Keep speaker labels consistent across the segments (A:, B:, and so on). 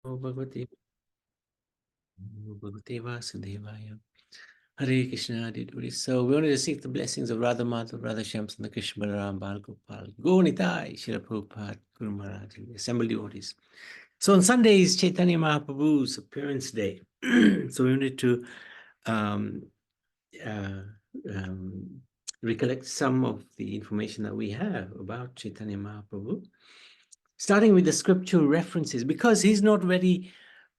A: Bhagavate Bhagavate Vasudevaya. Hare Krishna, Hare Krishna. So we wanted to seek the blessings of Radha Madhav, Radha Shyamsundar, Krishna Balaram, Bal Gopal, Gaunitai, Srila Prabhupada, Guru Maharaj, and the assembled devotees. So on Sunday is Chaitanya Mahaprabhu's appearance day. So we wanted to um, uh, recollect some of the information that we have about Chaitanya Mahaprabhu, starting with the scriptural references, because he's not very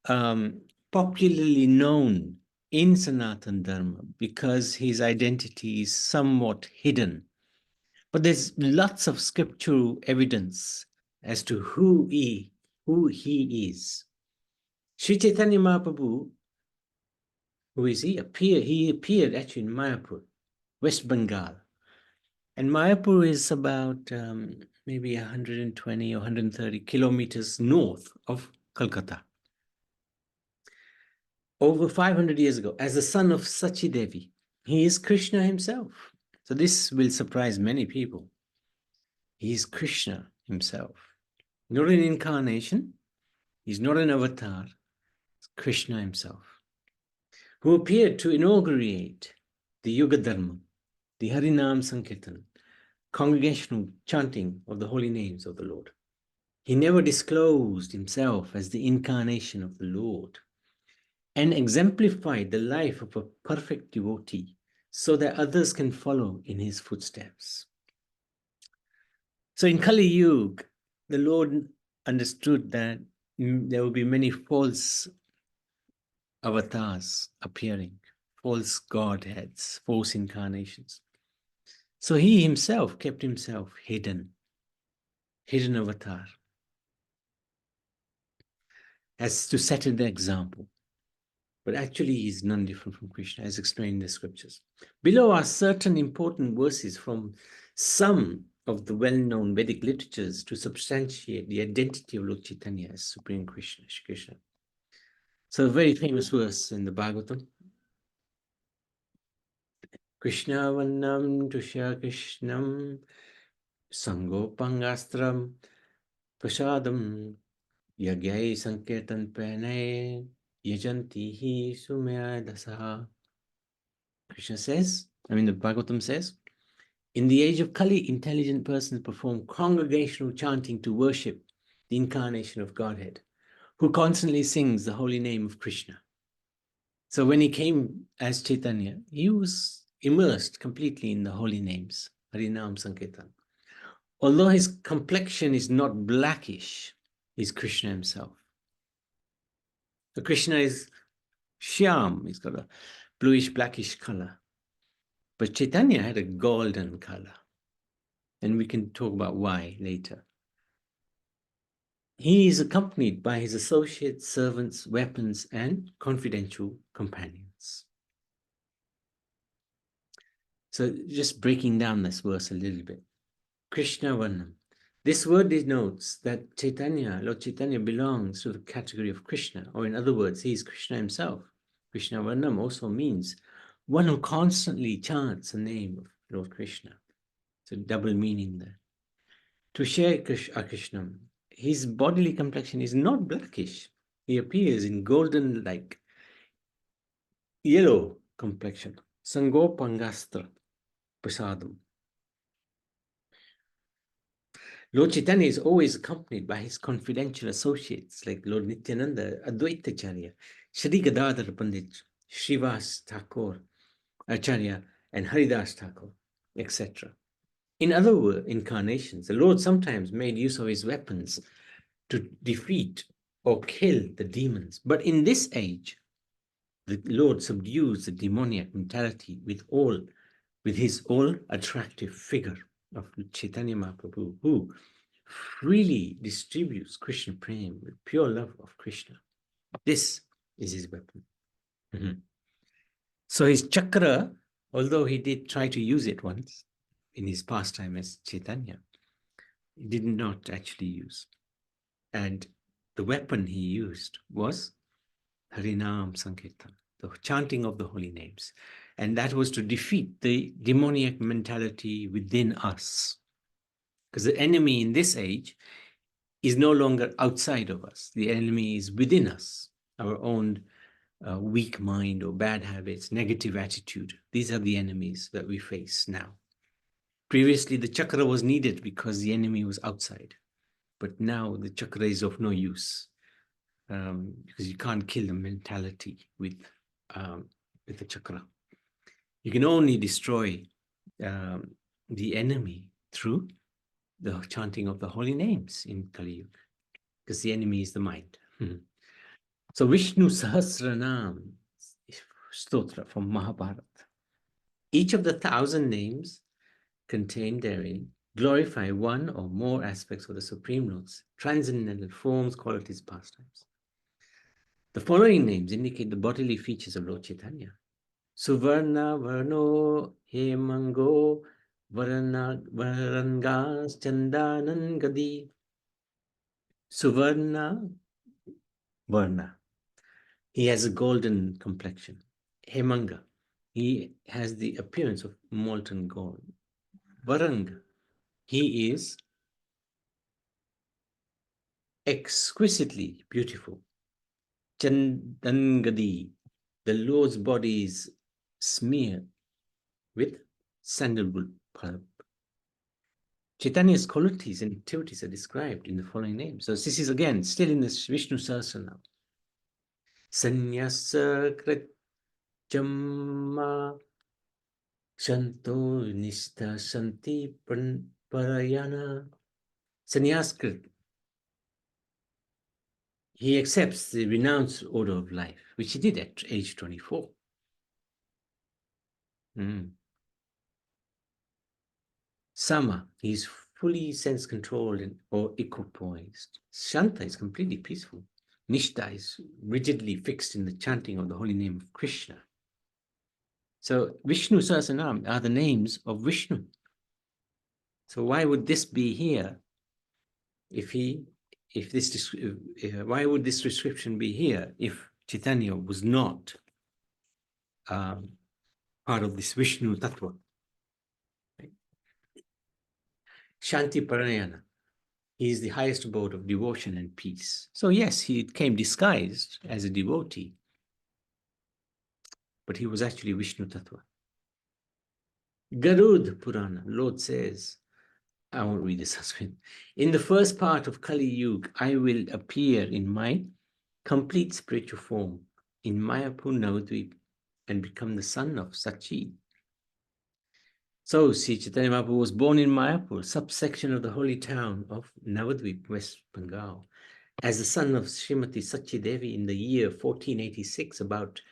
A: popularly known in Sanatana Dharma, because his identity is somewhat hidden. But there's lots of scriptural evidence as to who he is. Sri Chaitanya Mahaprabhu, who is he? He appeared actually in Mayapur, West Bengal. And Mayapur is about maybe 120 or 130 kilometers north of Calcutta. Over 500 years ago, as the son of Sachi Devi, he is Krishna himself. So this will surprise many people. He is Krishna himself. Not an incarnation. He's not an avatar. It's Krishna himself, who appeared to inaugurate the Yuga Dharma, the Harinam Sankirtan, congregational chanting of the holy names of the Lord. He never disclosed himself as the incarnation of the Lord, and exemplified the life of a perfect devotee so that others can follow in his footsteps. So in Kali Yuga, the Lord understood that there will be many false avatars appearing, false godheads, false incarnations. So he himself kept himself hidden avatar, as to set an example. But actually he is none different from Krishna, as explained in the scriptures. Below are certain important verses from some of the well-known Vedic literatures to substantiate the identity of Lord Chaitanya as Supreme Krishna, Shri Krishna. So a very famous verse in the Bhagavatam. Krishna Vannam Tusha Krishnam Sangopangastram Prasadam Yagyai Sankirtan Pene Yajanti hi Sumya Dasaha. Krishna says, the Bhagavatam says, in the age of Kali, intelligent persons perform congregational chanting to worship the incarnation of Godhead, who constantly sings the holy name of Krishna. So when he came as Chaitanya, he was immersed completely in the holy names, Harinam Sankirtan. Although his complexion is not blackish, he's Krishna himself. So Krishna is Shyam, he's got a bluish blackish color. But Chaitanya had a golden color. And we can talk about why later. He is accompanied by his associates, servants, weapons, and confidential companions. So just breaking down this verse a little bit. Krishna Varnam. This word denotes that Chaitanya, Lord Chaitanya, belongs to the category of Krishna, or in other words, he is Krishna himself. Krishna Varnam also means one who constantly chants the name of Lord Krishna. It's a double meaning there. To share Krishnam, his bodily complexion is not blackish. He appears in golden, like yellow complexion. Sangopangastra prasadam. Lord Chaitanya is always accompanied by his confidential associates like Lord Nityananda, Advaita Acharya, Shri Gadadhar Pandit, Srivas Thakur Acharya, and Haridas Thakur, etc. In other incarnations, the Lord sometimes made use of his weapons to defeat or kill the demons. But in this age, the Lord subdues the demoniac mentality with his all-attractive figure of Chaitanya Mahaprabhu, who freely distributes Krishna Prem with pure love of Krishna. This is his weapon. So his chakra, although he did try to use it once in his pastime as Chaitanya, he did not actually use. And the weapon he used was Harinam Sankirtan, the chanting of the holy names. And that was to defeat the demoniac mentality within us. Because the enemy in this age is no longer outside of us. The enemy is within us, our own weak mind or bad habits, negative attitude. These are the enemies that we face now. Previously, the chakra was needed because the enemy was outside. But now the chakra is of no use because you can't kill the mentality with the chakra. You can only destroy the enemy through the chanting of the holy names in Kali Yuga, because the enemy is the mind. So Vishnu Sahasranam Stotra from Mahabharata. Each of the 1,000 names contained therein glorify one or more aspects of the Supreme Lord's transcendental forms, qualities, pastimes. The following names indicate the bodily features of Lord Chaitanya. Suvarna Varno Hemango Varangas Chandanan Gadi. Suvarna Varna. He has a golden complexion. Hemanga. He has the appearance of molten gold. Varanga. He is exquisitely beautiful. Chandangadi, the Lord's body is smeared with sandalwood pulp. Chaitanya's qualities and activities are described in the following names. So this is again still in the Vishnu Sahasranam. Sanyasa Kratjamma Shanto Nista Shanti Parayana. Sanyaskrit. He accepts the renounced order of life, which he did at age 24. Sama, he's fully sense-controlled or equipoised. Shanta is completely peaceful. Nishta is rigidly fixed in the chanting of the holy name of Krishna. So Vishnu Sahasranam are the names of Vishnu. So why would this be here why would this description be here if Chaitanya was not part of this Vishnu Tattva? Right? Shanti Parayana. He is the highest abode of devotion and peace. So yes, he came disguised as a devotee, but he was actually Vishnu Tattva. Garud Purana, Lord says, I won't read this Sanskrit. In the first part of Kali Yuga, I will appear in my complete spiritual form in Mayapur Navadvip and become the son of Sachi. So Sri Chaitanya Mahaprabhu was born in Mayapur, subsection of the holy town of Navadvip, West Bengal, as the son of Srimati Sachi Devi in the year 1486, about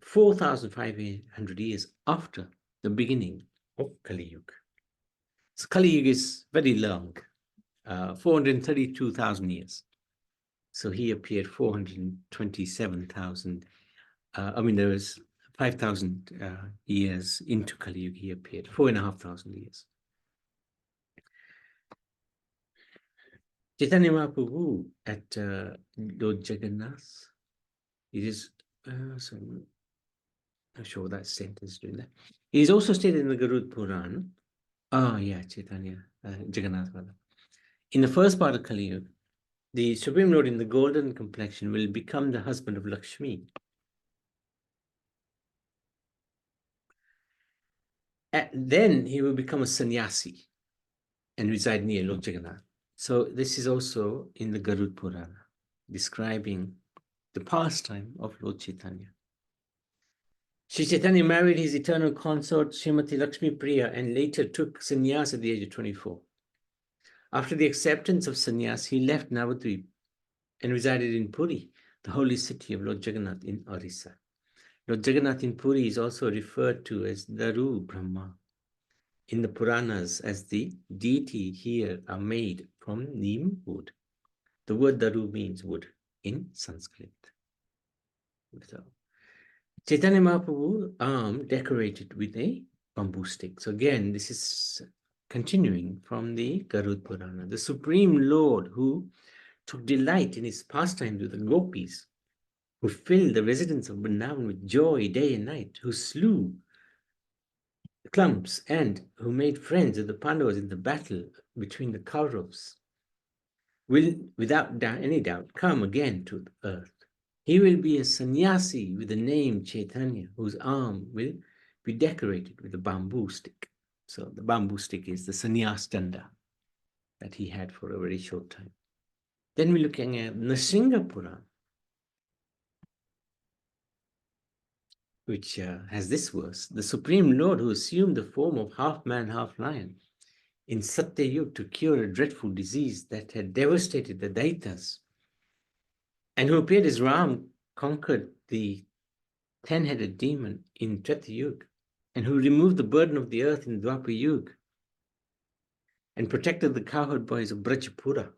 A: 4,500 years after the beginning of Kali Yuga. So Kali Yuga is very long, 432,000 years. So he appeared 427,000. There was 5,000 years into Kali Yuga, he appeared, 4,500 years. Chaitanya Mahaprabhu at Lord Jagannath, it is, so I'm not sure what that sentence is doing there. It is also stated in the Garud Purana. Chaitanya, Jagannath. In the first part of Kali Yuga, the Supreme Lord in the golden complexion will become the husband of Lakshmi. Then he will become a sannyasi and reside near Lord Jagannath. So this is also in the Garud Purana, describing the pastime of Lord Chaitanya. Sri Chaitanya married his eternal consort Srimati Lakshmi Priya and later took sannyas at the age of 24. After the acceptance of sannyas, he left Navadvip and resided in Puri, the holy city of Lord Jagannath in Orissa. Lord Jagannath in Puri is also referred to as Daru Brahma in the Puranas, as the deity here are made from neem wood. The word Daru means wood in Sanskrit. So, Chaitanya Mahaprabhu arm decorated with a bamboo stick. So again, this is continuing from the Garud Purana. The Supreme Lord who took delight in his pastimes with the gopis, who filled the residence of Vrindavan with joy day and night, who slew clumps and who made friends of the Pandavas in the battle between the Kauravas. will, without any doubt, come again to the earth. He will be a sannyasi with the name Chaitanya, whose arm will be decorated with a bamboo stick. So the bamboo stick is the sannyas danda that he had for a very short time. Then we're looking at Nrsimha Purana, which has this verse: the Supreme Lord who assumed the form of half man, half lion in Satya Yuga to cure a dreadful disease that had devastated the Daitas, and who appeared as Ram, conquered the 10-headed demon in Treta Yuga, and who removed the burden of the earth in Dwapar Yuga, and protected the cowherd boys of Brajapura,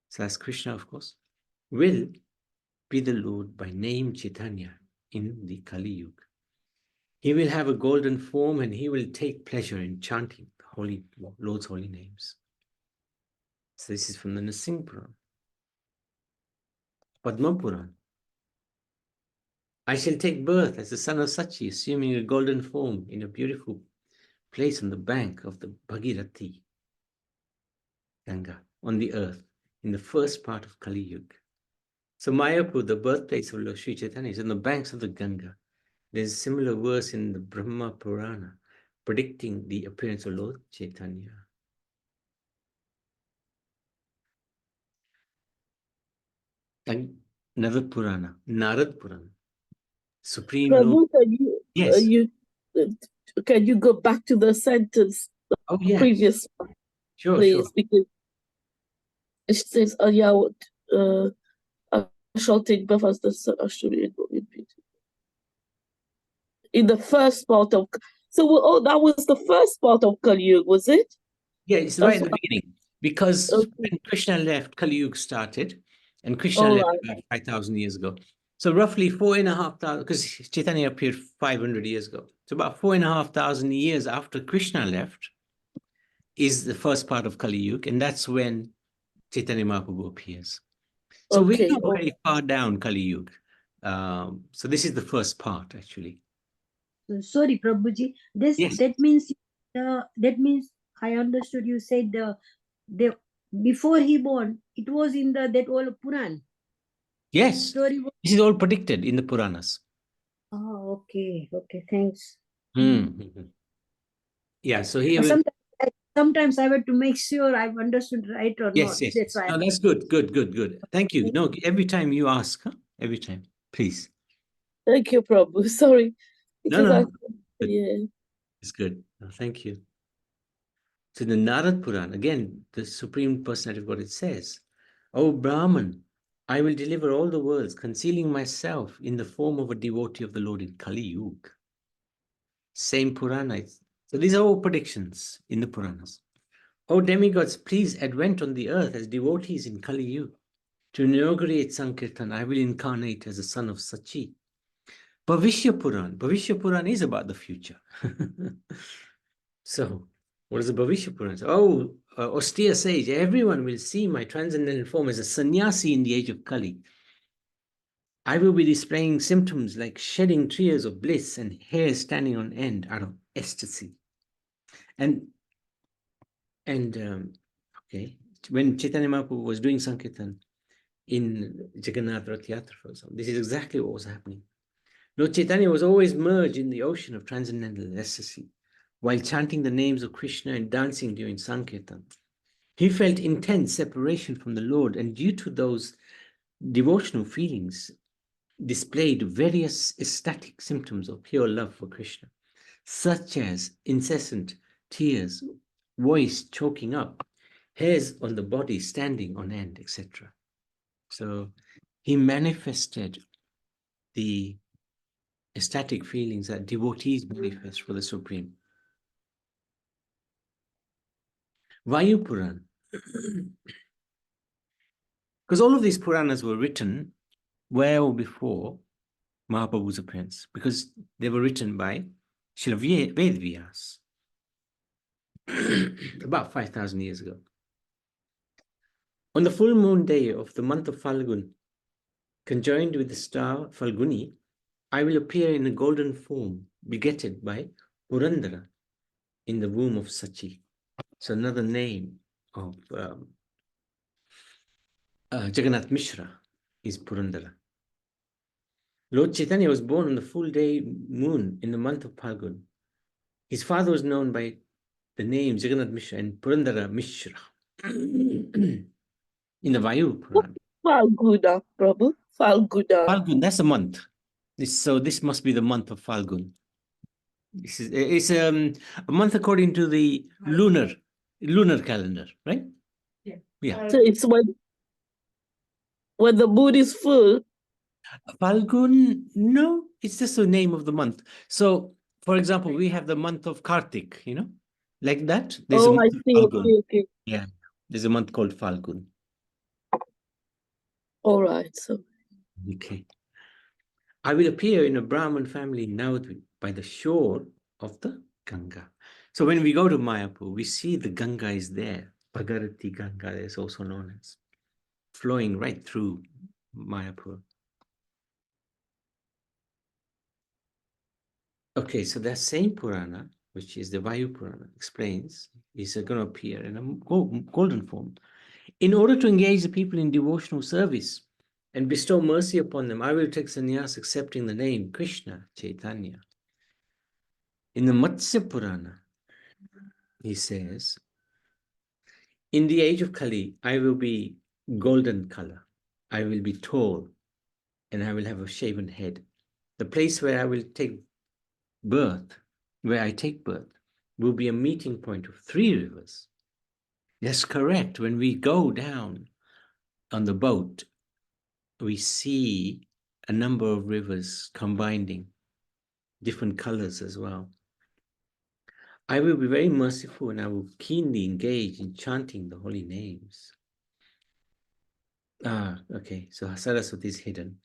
A: so that's Krishna, of course, will be the Lord by name Chaitanya in the Kali Yuga. He will have a golden form and he will take pleasure in chanting the holy Lord's holy names. So this is from the Nrsimha Purana. Padma Purana. I shall take birth as the son of Sachi, assuming a golden form in a beautiful place on the bank of the Bhagirathi Ganga on the earth in the first part of Kali Yuga. So Mayapur, the birthplace of Lord Sri Chaitanya, is on the banks of the Ganga. There's a similar verse in the Brahma Purana predicting the appearance of Lord Chaitanya. And another Purana, Narad Purana. Supreme Lord.
B: Prabhu, can you,
A: Yes.
B: can you go back to the sentence,
A: Oh, yeah.
B: previous one,
A: Sure,
B: please?
A: sure.
B: Because it says, I shall take birth as the son of Shri. In the first part of, so that was the first part of Kali Yuga, was it?
A: Yeah, it's right at the beginning. Because when Krishna left, Kali Yuga started, and Krishna left about 5,000 years ago. So roughly 4,500, because Chaitanya appeared 500 years ago. So about 4,500 years after Krishna left is the first part of Kali Yuga, and that's when Chaitanya Mahaprabhu appears. So we're not very far down Kali Yuga. So this is the first part, actually.
C: Sorry, Prabhuji. That means I understood you said the before he born, it was in that old Puran.
A: Yes, story was... this is all predicted in the Puranas.
C: Oh, okay, thanks.
A: Mm-hmm. Yeah, so here
C: sometimes I have to make sure I've understood right or not.
A: Yes.
C: That's why.
A: No, that's good. Thank you. No, every time you ask, huh? Every time, please.
B: Thank you, Prabhu. Sorry.
A: No.
B: Yeah.
A: It's good. No, thank you. So the Narad Puran, again, the Supreme Personality of God, it says, "O Brahman, I will deliver all the worlds, concealing myself in the form of a devotee of the Lord in Kali Yuga." Same Purana. So these are all predictions in the Puranas. "O demigods, please advent on the earth as devotees in Kali Yuga. To inaugurate Sankirtan, I will incarnate as a son of Sachi." Bhavishya Puran is about the future. So, what is the Bhavishya Puran? Oh, austere sage, everyone will see my transcendental form as a sannyasi in the age of Kali. I will be displaying symptoms like shedding tears of bliss and hair standing on end out of ecstasy. And when Chaitanya Mahaprabhu was doing Sankirtan in Jagannath Rath Yatra, for example, this is exactly what was happening. Lord Chaitanya was always merged in the ocean of transcendental ecstasy while chanting the names of Krishna and dancing during Sankirtan. He felt intense separation from the Lord, and due to those devotional feelings, displayed various ecstatic symptoms of pure love for Krishna, such as incessant tears, voice choking up, hairs on the body standing on end, etc. So he manifested the ecstatic feelings that devotees manifest for the Supreme. Vayu Puran. Because all of these Puranas were written well before Mahaprabhu's appearance, because they were written by Srila Vedvyas about 5,000 years ago. On the full moon day of the month of Falgun, conjoined with the star Falguni, I will appear in a golden form, begetted by Purandara in the womb of Sachi. So another name of Jagannath Mishra is Purandara. Lord Chaitanya was born on the full day moon in the month of Phalgun. His father was known by the name Jagannath Mishra and Purandara Mishra in the Vayu Purana.
B: Falguna, Prabhu. Falguna.
A: Phalgun, that's a month. So this must be the month of Phalgun. It's a month according to the lunar calendar, right? Yeah.
B: So it's when the moon is full.
A: Phalgun, no, it's just the name of the month. So, for example, we have the month of Kartik, like that. There's a
B: Oh, I
A: month of
B: see.
A: Phalgun.
B: Okay.
A: Yeah, there's a month called Phalgun.
B: All right. So.
A: Okay. I will appear in a Brahmin family in Navadvip by the shore of the Ganga. So when we go to Mayapur, we see the Ganga is there. Bhagirathi Ganga is also known as, flowing right through Mayapur. Okay, so that same Purana, which is the Vayu Purana, explains, is going to appear in a golden form. In order to engage the people in devotional service and bestow mercy upon them, I will take sannyas accepting the name Krishna Chaitanya. In the Matsya Purana, he says, in the age of Kali, I will be golden color. I will be tall and I will have a shaven head. The place where I take birth, will be a meeting point of 3 rivers. That's correct. When we go down on the boat, we see a number of rivers combining different colors as well. I will be very merciful and I will keenly engage in chanting the holy names. Okay, so Saraswati is hidden.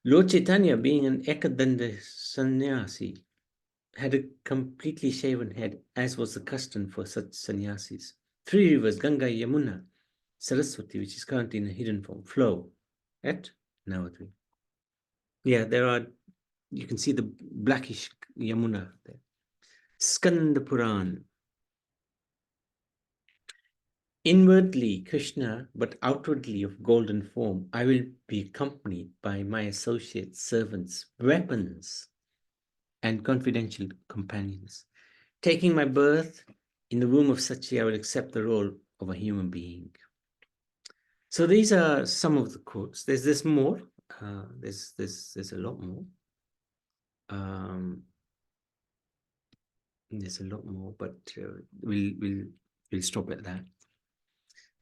A: Lord Chaitanya, being an Ekadanda sannyasi, had a completely shaven head, as was the custom for such sannyasis. 3 rivers, Ganga, Yamuna, Saraswati, which is currently in a hidden form, flow at Navadvip. Yeah, you can see the blackish Yamuna there. Skanda Puran. Inwardly Krishna, but outwardly of golden form, I will be accompanied by my associates, servants, weapons, and confidential companions. Taking my birth in the womb of Sachi, I will accept the role of a human being. So these are some of the quotes. There's more. There's a lot more. There's a lot more, but we'll stop at that.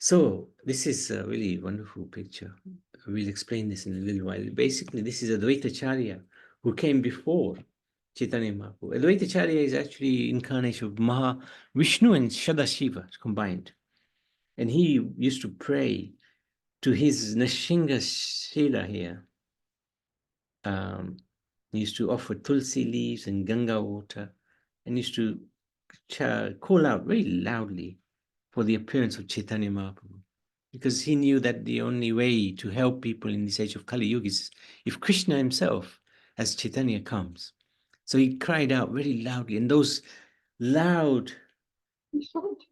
A: So this is a really wonderful picture. We'll explain this in a little while. Basically, this is Advaitacharya who came before Chaitanya Mahaprabhu. Advaitacharya is actually incarnation of Mahavishnu and Sadashiva combined. And he used to pray to his Nashinga Shila here. He used to offer tulsi leaves and Ganga water and used to call out very loudly for the appearance of Chaitanya Mahaprabhu, because he knew that the only way to help people in this age of Kali Yuga is if Krishna himself, as Chaitanya, comes. So he cried out very loudly, and those loud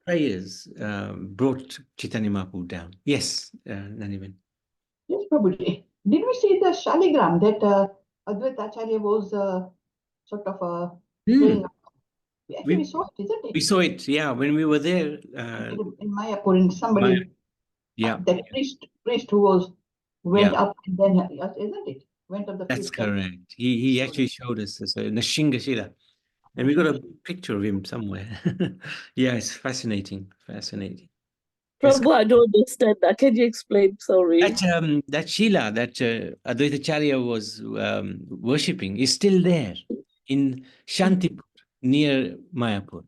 A: prayers brought Chaitanya Mahaprabhu down. Yes, Nanivan.
D: Yes, Prabhuji. Did we see the Shaligram that Advaita Acharya was sort of praying? Actually, we saw it, isn't it?
A: We saw it, yeah, when we were there.
D: In Mayapur, and somebody, that priest who went up and then, isn't it? Went up the
A: That's
D: priest.
A: correct. He actually showed us as a Nashinga Shila. And we got a picture of him somewhere. Yeah, it's fascinating.
B: Prabhu, I don't understand that. Can you explain? Sorry.
A: That Shila that Advaitacharya was worshipping is still there in Shantipur near Mayapur,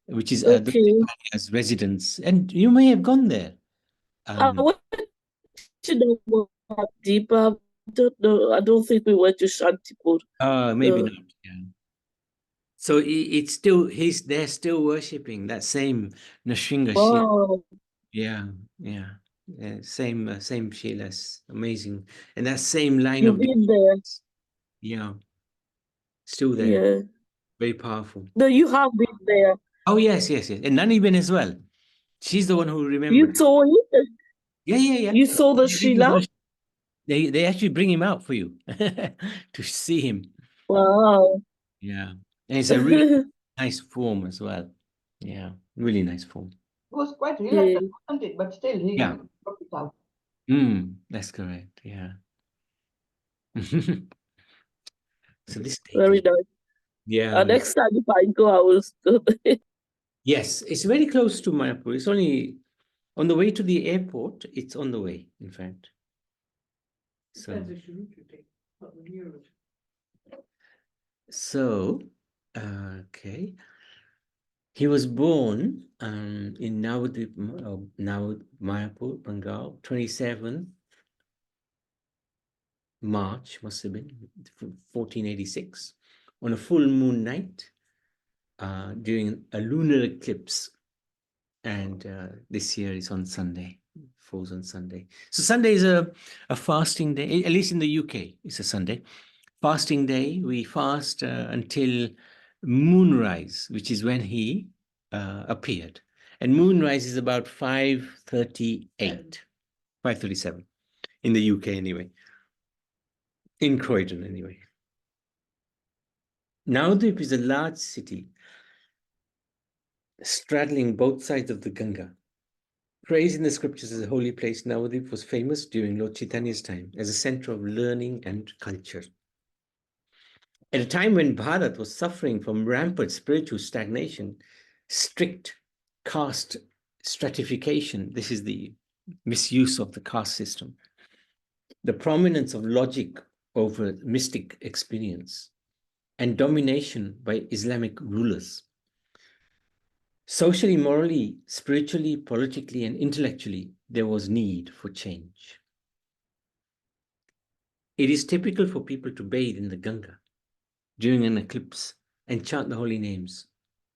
A: which is Advaitacharya's residence. And you may have gone there.
B: I went to the deeper. I don't think we went to Shantipur.
A: Maybe not. Yeah. So it's still they're still worshipping that same Nrsinga Shila.
B: Wow.
A: Yeah. Same Shilas, amazing, and that same line
B: You've been there.
A: Yeah, still there.
B: Yeah,
A: very powerful.
B: No, you have been there.
A: Oh yes, and Nani Ben as well. She's the one who remembered.
B: You saw it.
A: Yeah.
B: You saw the Srila?
A: They actually bring him out for you to see him.
B: Wow.
A: Yeah. And it's a really nice form as well. Yeah, really nice form.
D: He was quite reluctant, wasn't it? But still, he brought it out.
A: That's correct. Yeah. So this
B: Very nice.
A: yeah.
B: Next time if I go, I will go there.
A: Yes, it's very close to Mayapur. It's only on the way to the airport. It's on the way, in fact. So, okay. He was born in Navadvip, Mayapur, Bengal, 27th March, must have been 1486, on a full moon night during a lunar eclipse. And this year is on Sunday, falls on Sunday. So Sunday is a fasting day, at least in the UK, it's a Sunday. Fasting day, we fast until moonrise, which is when he appeared. And moonrise is about 5:38, 5:37 in the UK anyway, in Croydon anyway. Navadvip is a large city straddling both sides of the Ganga. Praised in the scriptures as a holy place, Navadvip was famous during Lord Chaitanya's time as a center of learning and culture. At a time when Bharat was suffering from rampant spiritual stagnation, strict caste stratification, this is the misuse of the caste system, the prominence of logic over mystic experience, and domination by Islamic rulers. Socially, morally, spiritually, politically, and intellectually, there was need for change. It is typical for people to bathe in the Ganga during an eclipse and chant the holy names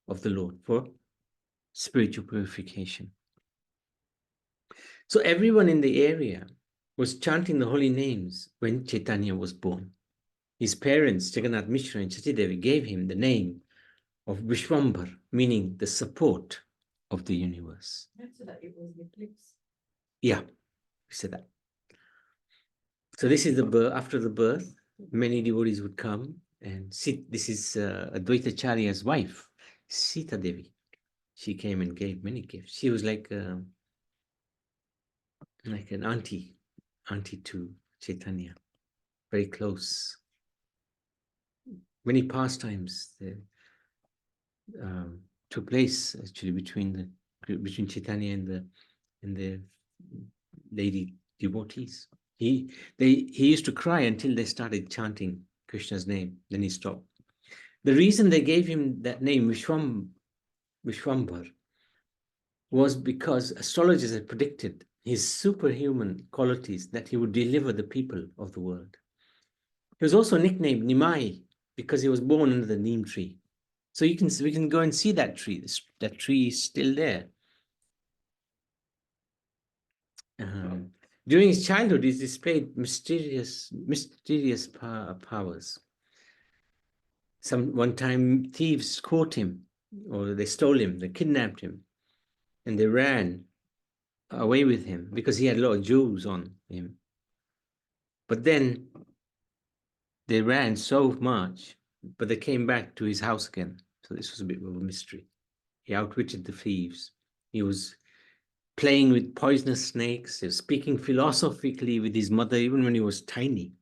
A: of the Lord for spiritual purification. So everyone in the area was chanting the holy names when Chaitanya was born. His parents, Jagannath Mishra and Chachidevi, gave him the name of Vishwambar, meaning the support of the universe.
E: So that it was the eclipse.
A: Yeah, we said that. So this is the birth. After the birth, many devotees would come and sit. This is Advaita Charya's wife, Sita Devi. She came and gave many gifts. She was like an auntie to Chaitanya, very close. Many pastimes took place actually between Chaitanya and the lady devotees. He used to cry until they started chanting Krishna's name. Then he stopped. The reason they gave him that name, Vishwambar, was because astrologers had predicted his superhuman qualities, that he would deliver the people of the world. He was also nicknamed Nimai because he was born under the neem tree. So we can go and see that tree. That tree is still there. During his childhood, he displayed mysterious powers. One time, thieves caught him, or they stole him, they kidnapped him, and they ran away with him because he had a lot of jewels on him. But then they ran so much, but they came back to his house again. So this was a bit of a mystery. He outwitted the thieves. He was playing with poisonous snakes. He was speaking philosophically with his mother even when he was tiny.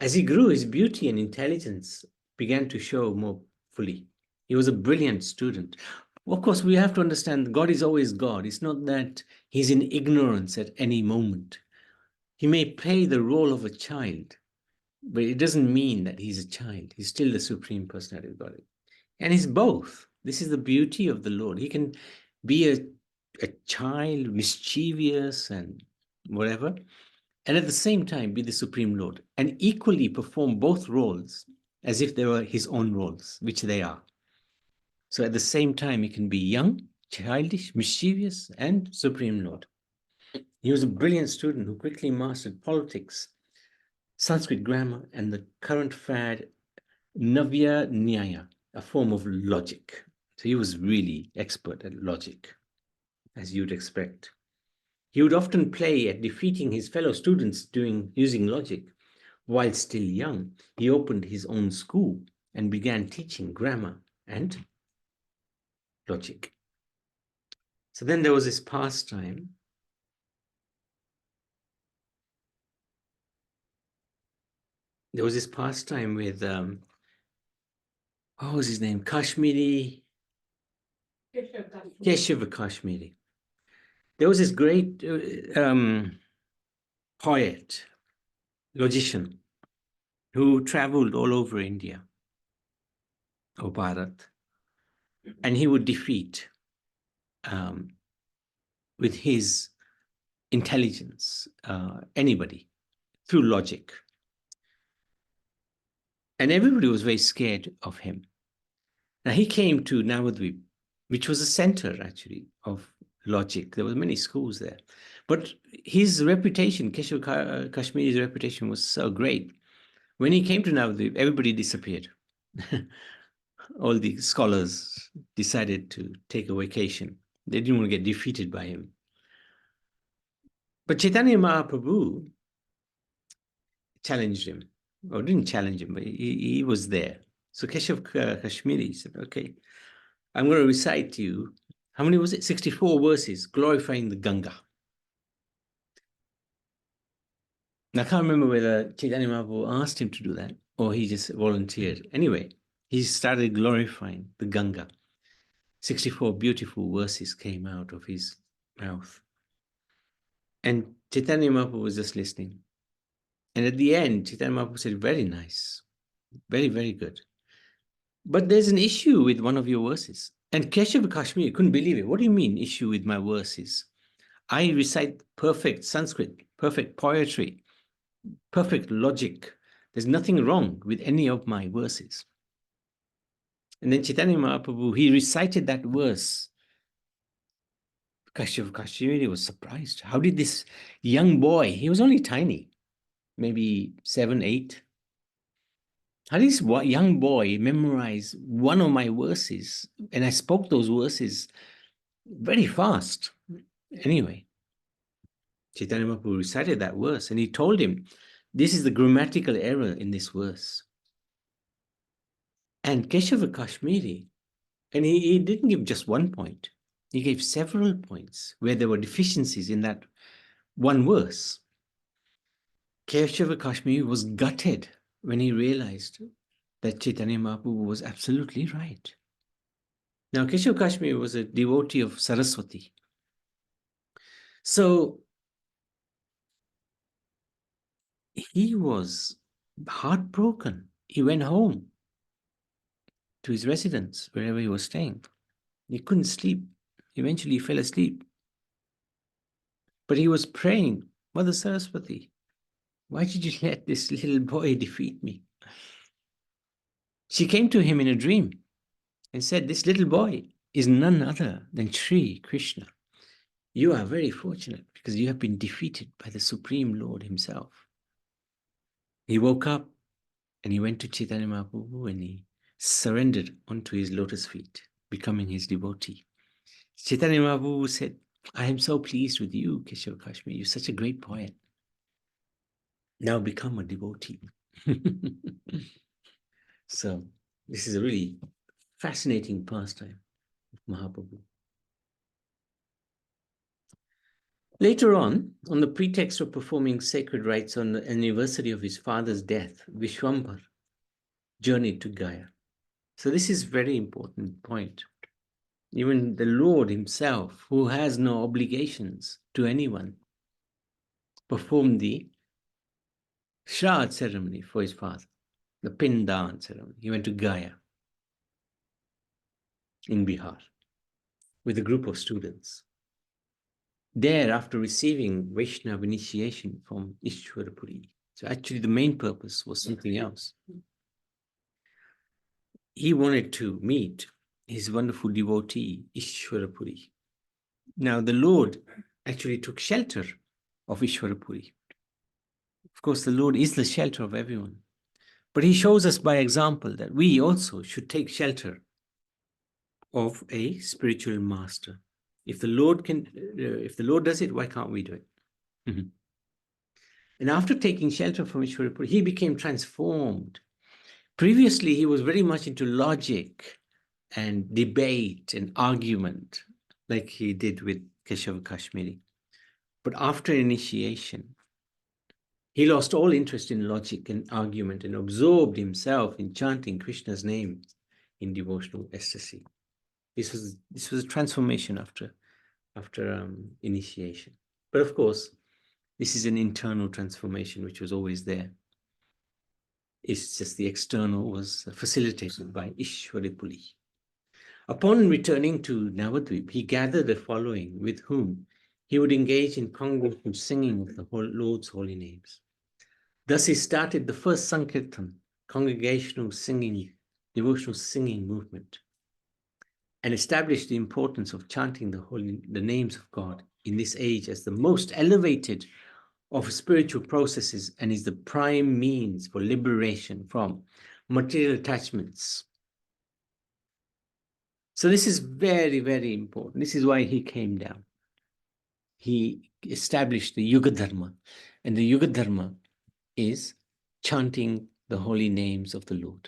A: As he grew, his beauty and intelligence began to show more fully. He was a brilliant student. Of course, we have to understand God is always God. It's not that he's in ignorance at any moment. He may play the role of a child, but it doesn't mean that he's a child. He's still the Supreme Personality of God. And he's both. This is the beauty of the Lord. He can be a child, mischievous and whatever, and at the same time be the Supreme Lord, and equally perform both roles as if they were his own roles, which they are. So at the same time, he can be young, childish, mischievous, and Supreme Lord. He was a brilliant student who quickly mastered politics, Sanskrit grammar, and the current fad, Navya Nyaya, a form of logic. So he was really expert at logic. as you'd expect. He would often play at defeating his fellow students using logic. While still young, he opened his own school and began teaching grammar and logic. So then there was this pastime. There was this pastime with, what was his name? Kashmiri. Keshav Kashmiri. There was this great poet, logician, who traveled all over India, or Bharat, and he would defeat, with his intelligence, anybody through logic. And everybody was very scared of him. Now he came to Navadvip, which was a center actually of logic. There were many schools there. But his reputation, Keshav Kashmiri's reputation was so great. When he came to Navadvip, everybody disappeared. All the scholars decided to take a vacation. They didn't want to get defeated by him. But Chaitanya Mahaprabhu challenged him, or didn't challenge him, but he was there. So Keshav Kashmiri said, okay, I'm going to recite to you, how many was it? 64 verses glorifying the Ganga. Now, I can't remember whether Chaitanya Mahaprabhu asked him to do that or he just volunteered. Anyway, he started glorifying the Ganga. 64 beautiful verses came out of his mouth. And Chaitanya Mahaprabhu was just listening. And at the end, Chaitanya Mahaprabhu said, very nice, very, very good. But there's an issue with one of your verses. And Keshav Kashmiri couldn't believe it. What do you mean, issue with my verses? I recite perfect Sanskrit, perfect poetry, perfect logic. There's nothing wrong with any of my verses. And then Chaitanya Mahaprabhu, he recited that verse. Keshav Kashmiri was surprised. How did this young boy, he was only tiny, maybe 7, 8. How did this young boy memorize one of my verses? And I spoke those verses very fast. Anyway, Chaitanya Mahaprabhu recited that verse and he told him, this is the grammatical error in this verse. And Keshav Kashmiri, and he didn't give just one point. He gave several points where there were deficiencies in that one verse. Keshav Kashmiri was gutted when he realized that Chaitanya Mahaprabhu was absolutely right. Now, Keshav Kashmiri was a devotee of Saraswati. So he was heartbroken. He went home to his residence, wherever he was staying. He couldn't sleep. Eventually, he fell asleep. But he was praying, Mother Saraswati, why did you let this little boy defeat me? She came to him in a dream and said, this little boy is none other than Sri Krishna. You are very fortunate because you have been defeated by the Supreme Lord himself. He woke up and he went to Chaitanya Mahaprabhu and he surrendered onto his lotus feet, becoming his devotee. Chaitanya Mahaprabhu said, I am so pleased with you, Keshav Kashmiri. You're such a great poet. Now become a devotee. So this is a really fascinating pastime of Mahaprabhu. Later on the pretext of performing sacred rites on the anniversary of his father's death, Vishwambhar journeyed to Gaya. So this is a very important point. Even the Lord himself, who has no obligations to anyone, performed the Shraddh ceremony for his father, the Pindan ceremony. He went to Gaya in Bihar with a group of students. There, after receiving Vaishnava initiation from Ishwarapuri, so actually the main purpose was something else. He wanted to meet his wonderful devotee, Ishwarapuri. Now, the Lord actually took shelter of Ishwarapuri. Of course, the Lord is the shelter of everyone. But he shows us by example that we also should take shelter of a spiritual master. If the Lord does it, why can't we do it? And after taking shelter from Ishwarapur, he became transformed. Previously, he was very much into logic and debate and argument, like he did with Keshav Kashmiri. But after initiation, he lost all interest in logic and argument and absorbed himself in chanting Krishna's name in devotional ecstasy. This was a transformation after initiation. But of course, this is an internal transformation which was always there. It's just the external was facilitated by Ishwaripuli. Upon returning to Navadvip, he gathered a following with whom he would engage in congregational singing of the Lord's holy names. Thus he started the first Sankirtan, congregational singing, devotional singing movement, and established the importance of chanting the names of God in this age as the most elevated of spiritual processes and is the prime means for liberation from material attachments. So this is very, very important. This is why he came down. He established the Yuga Dharma, and the Yuga Dharma is chanting the holy names of the Lord.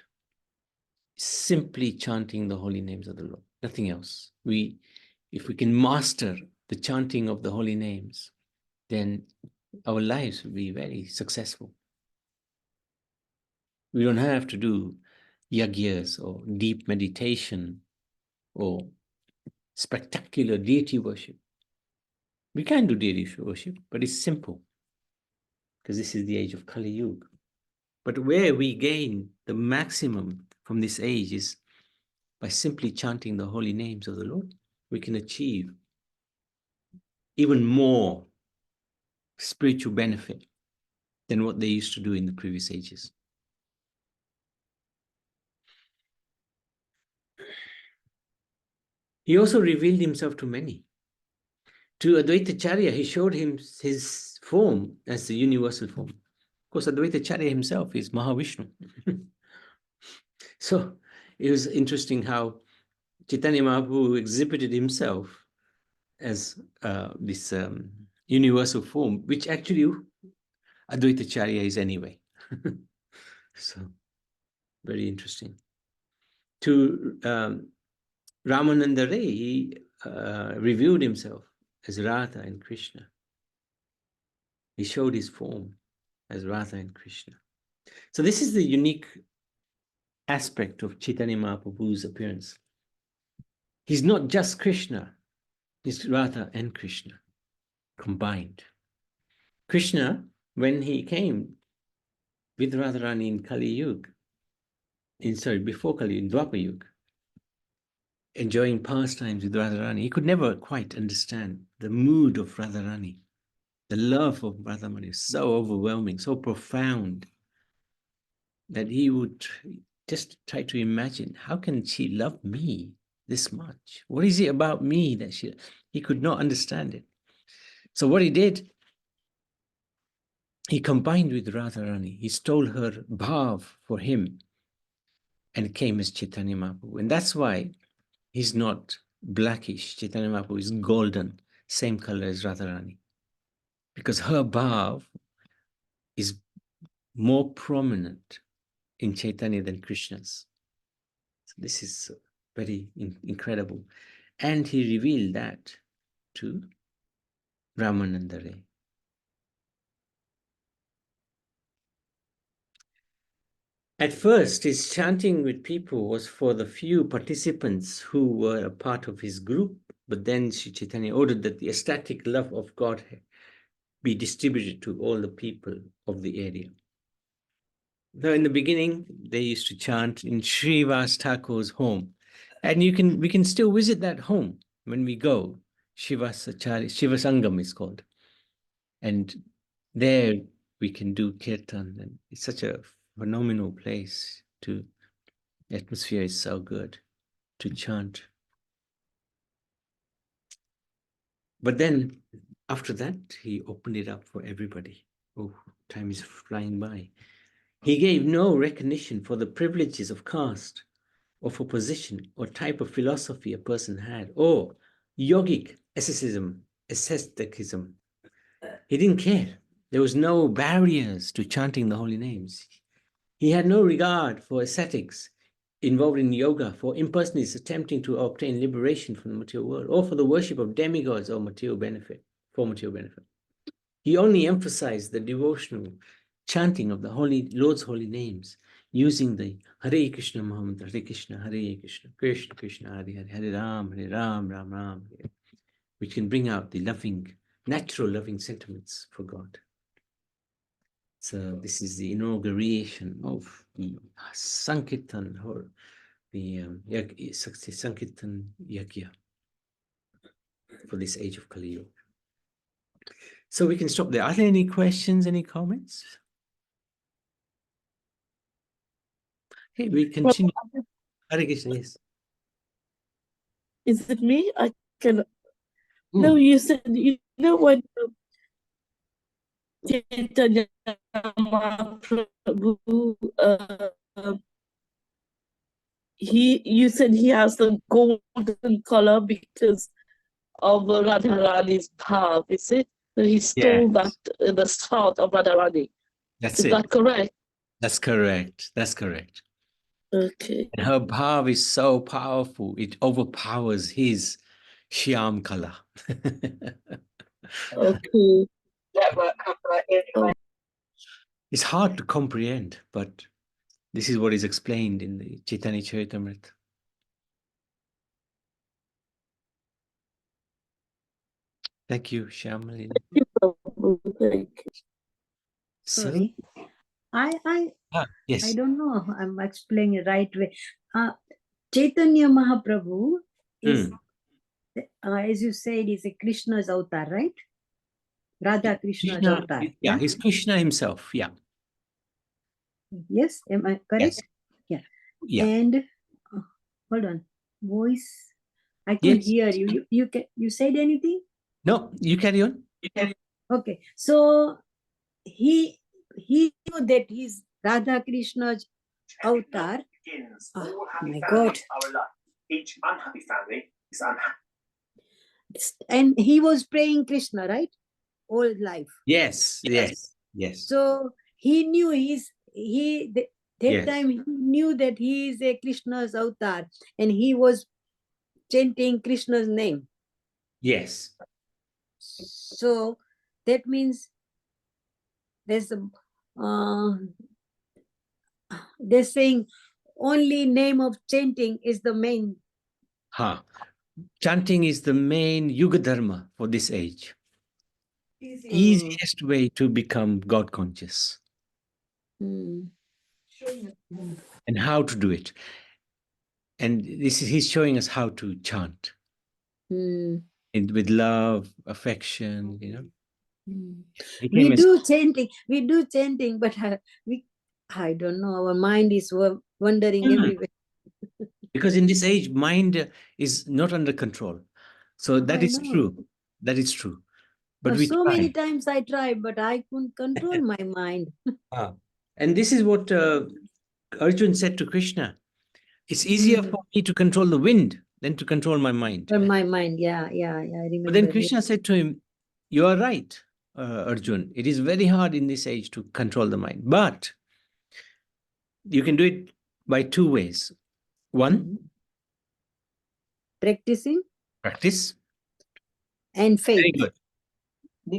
A: Simply chanting the holy names of the Lord, nothing else. If we can master the chanting of the holy names, then our lives will be very successful. We don't have to do yagyas or deep meditation or spectacular deity worship. We can do deity worship, but it's simple because this is the age of Kali Yuga. But where we gain the maximum from this age is by simply chanting the holy names of the Lord. We can achieve even more spiritual benefit than what they used to do in the previous ages. He also revealed himself to many. To Advaitacharya, he showed him his form as the universal form. Of course, Advaitacharya himself is Mahavishnu. So it was interesting how Chaitanya Mahaprabhu exhibited himself as this universal form, which actually Advaitacharya is anyway. So, very interesting. To Ramananda Ray, he revealed himself as Radha and Krishna. He showed his form as Radha and Krishna. So this is the unique aspect of Chaitanya Mahaprabhu's appearance. He's not just Krishna, he's Radha and Krishna combined. Krishna, when he came with Radharani in Kali Yuga, before Kali Yuga, in Dwapar Yuga, enjoying pastimes with Radharani, he could never quite understand the mood of Radharani. The love of Radharani is so overwhelming, so profound, that he would just try to imagine, how can she love me this much? What is it about me that he could not understand it. So what he did, he combined with Radharani. He stole her bhav for him and came as Chaitanya Mahaprabhu. And that's why he's not blackish. Chaitanya Mahaprabhu is golden, same color as Radharani. Because her bhav is more prominent in Chaitanya than Krishna's. So this is very incredible. And he revealed that to Ramananda Ray. At first, his chanting with people was for the few participants who were a part of his group, but then Sri Chaitanya ordered that the ecstatic love of God be distributed to all the people of the area. Now, in the beginning, they used to chant in Srivas Thakur's home, and we can still visit that home when we go. Shivasangam is called, and there we can do kirtan, and it's such a phenomenal place. The atmosphere is so good to chant. But then after that, he opened it up for everybody. Oh, time is flying by. He gave no recognition for the privileges of caste or for position or type of philosophy a person had, or yogic asceticism. He didn't care. There was no barriers to chanting the holy names. He had no regard for ascetics involved in yoga, for impersonalists attempting to obtain liberation from the material world, or for the worship of demigods or material benefit, for material benefit. He only emphasized the devotional chanting of the Lord's holy names, using the Hare Krishna Maha, Hare Krishna, Krishna Krishna, Hare Hare, Ram, Ram Ram, which can bring out the natural loving sentiments for God. So this is the inauguration of the Sankirtan, or the Sankirtan Yagya for this age of Kali Yuga. So we can stop there. Are there any questions, any comments? Okay, we continue. Hare Krishna, yes.
B: Is it me? I can. No, you said, when Chaitanya Mahaprabhu, you said he has the golden color because of Radharani's path, is it? That he stole that in the start of Radharani.
A: That's
B: Is that correct?
A: That's correct. That's correct.
B: Okay.
A: And her bhav is so powerful, it overpowers his shyam color.
B: Okay.
A: It's hard to comprehend, but this is what is explained in the Chaitanya Charitamrita. Thank you, Shyamali.
B: Thank you.
C: Sorry.
A: Yes.
C: I don't know if I'm explaining the right way. Chaitanya Mahaprabhu is, as you said, is a Krishna's avatar, right? Radha Krishna's avatar.
A: Yeah, he's Krishna himself. Yeah.
C: Yes, am I correct?
A: Yes.
C: Yeah. And hold on, voice. I couldn't hear you. You said anything?
A: No, you carry on.
C: Okay, so he knew that he's Radha Krishna's avatar. Oh my God!
E: Each unhappy family is unhappy.
C: And he was praying Krishna, right? All life.
A: Yes.
C: So he knew time he knew that he is a Krishna's avatar, and he was chanting Krishna's name.
A: Yes.
C: So that means there's they're saying only name of chanting is the main.
A: Chanting is the main Yuga Dharma for this age. Easiest way to become God conscious. And how to do it. And he's showing us how to chant. And with love, affection,
C: We do chanting, but I don't know, our mind is wandering everywhere.
A: Because in this age, mind is not under control. So that is true. That is true. But we try.
C: Many times I tried, but I couldn't control my mind.
A: And this is what Arjun said to Krishna. It's easier for me to control the wind than to control my mind.
C: My mind, yeah, I remember.
A: But then Krishna said to him, you are right, Arjun. It is very hard in this age to control the mind. But you can do it by two ways. One, practice.
C: And faith.
A: Very good.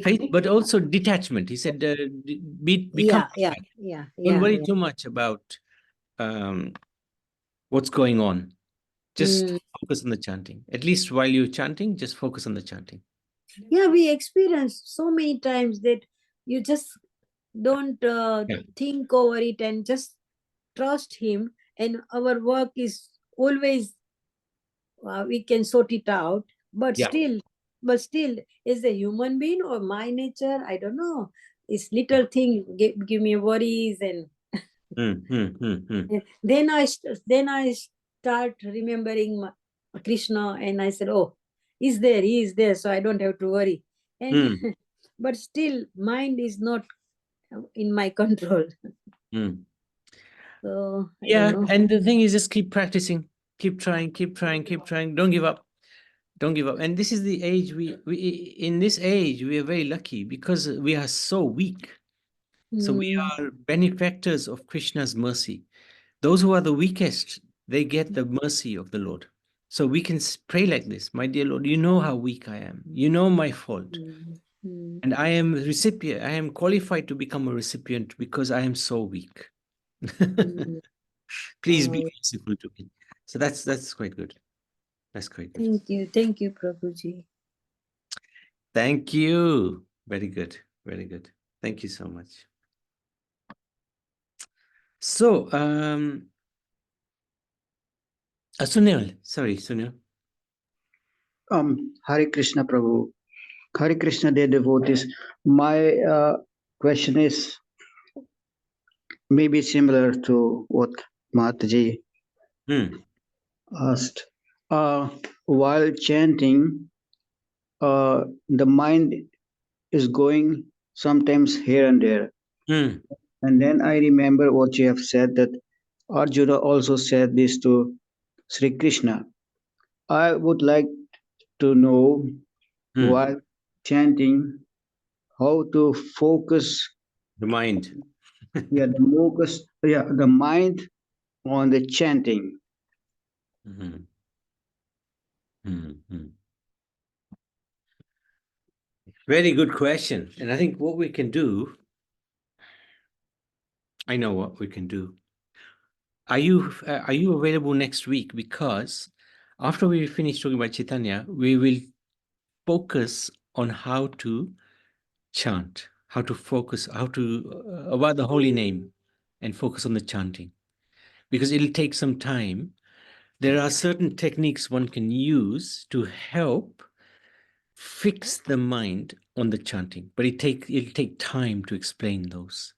A: Faith, but also detachment. He said, become don't worry too much about what's going on. Just focus on the chanting. At least while you're chanting, just focus on the chanting.
C: Yeah, we experienced so many times that you just don't think over it and just trust him, and our work is always we can sort it out, but still is a human being or my nature, I don't know, it's little thing give me worries, and then I start remembering Krishna, and I said, oh, he is there, so I don't have to worry. And but still mind is not in my control. So
A: and the thing is, just keep practicing, keep trying, don't give up. Don't give up. And this is the age we in this age we are very lucky because we are so weak. So we are benefactors of Krishna's mercy. Those who are the weakest, they get the mercy of the Lord. So we can pray like this: My dear Lord, you know how weak I am. You know my fault. And I am a recipient. I am qualified to become a recipient because I am so weak. Please be merciful to me. So that's quite good. That's quite good.
C: Thank you, Prabhuji.
A: Thank you. Very good. Very good. Thank you so much. So, Sunil, sorry, Sunil.
F: Hare Krishna Prabhu. Hare Krishna, dear devotees. My question is maybe similar to what Mataji asked. While chanting, the mind is going sometimes here and there. And then I remember what you have said, that Arjuna also said this to Sri Krishna. I would like to know while chanting how to focus
A: the mind.
F: The mind on the chanting.
A: Very good question. And I think what we can do, I know what we can do. Are you available next week? Because after we finish talking about Chaitanya, we will focus on how to chant, how to focus, how to about the holy name and focus on the chanting. Because it'll take some time. There are certain techniques one can use to help fix the mind on the chanting, but it'll take time to explain those.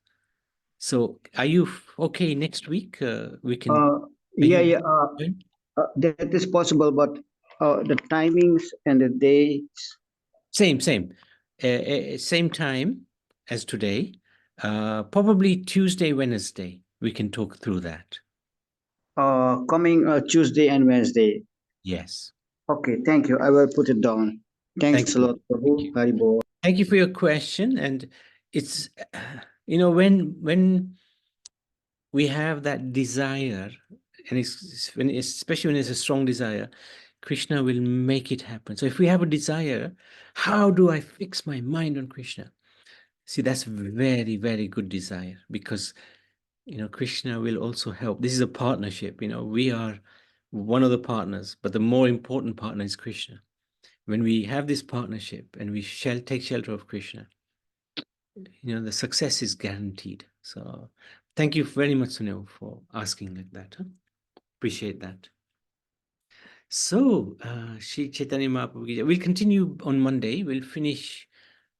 A: So are you okay next week? We can.
F: That is possible, but the timings and the dates.
A: Same time as today. Probably Tuesday, Wednesday. We can talk through that.
F: Coming Tuesday and Wednesday.
A: Yes.
F: Okay, thank you. I will put it down. Thanks a lot, Prabhu. Haribol.
A: Thank you for your question. And it's, when we have that desire, and especially when it's a strong desire, Krishna will make it happen. So if we have a desire, how do I fix my mind on Krishna? See, that's very, very good desire, because Krishna will also help. This is a partnership. We are one of the partners, but the more important partner is Krishna. When we have this partnership and we shall take shelter of Krishna, the success is guaranteed. So thank you very much, Sunil, for asking like that. Appreciate that. So, Shree Chaitanya Mahaprabhu, we'll continue on Monday. We'll finish,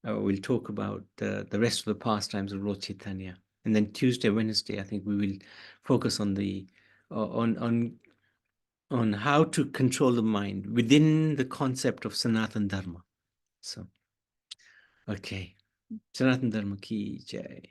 A: we'll talk about the rest of the pastimes of Lord Chaitanya. And then Tuesday, Wednesday, I think we will focus on the on how to control the mind within the concept of Sanatana Dharma. So, okay. Sanatana Dharma ki jai.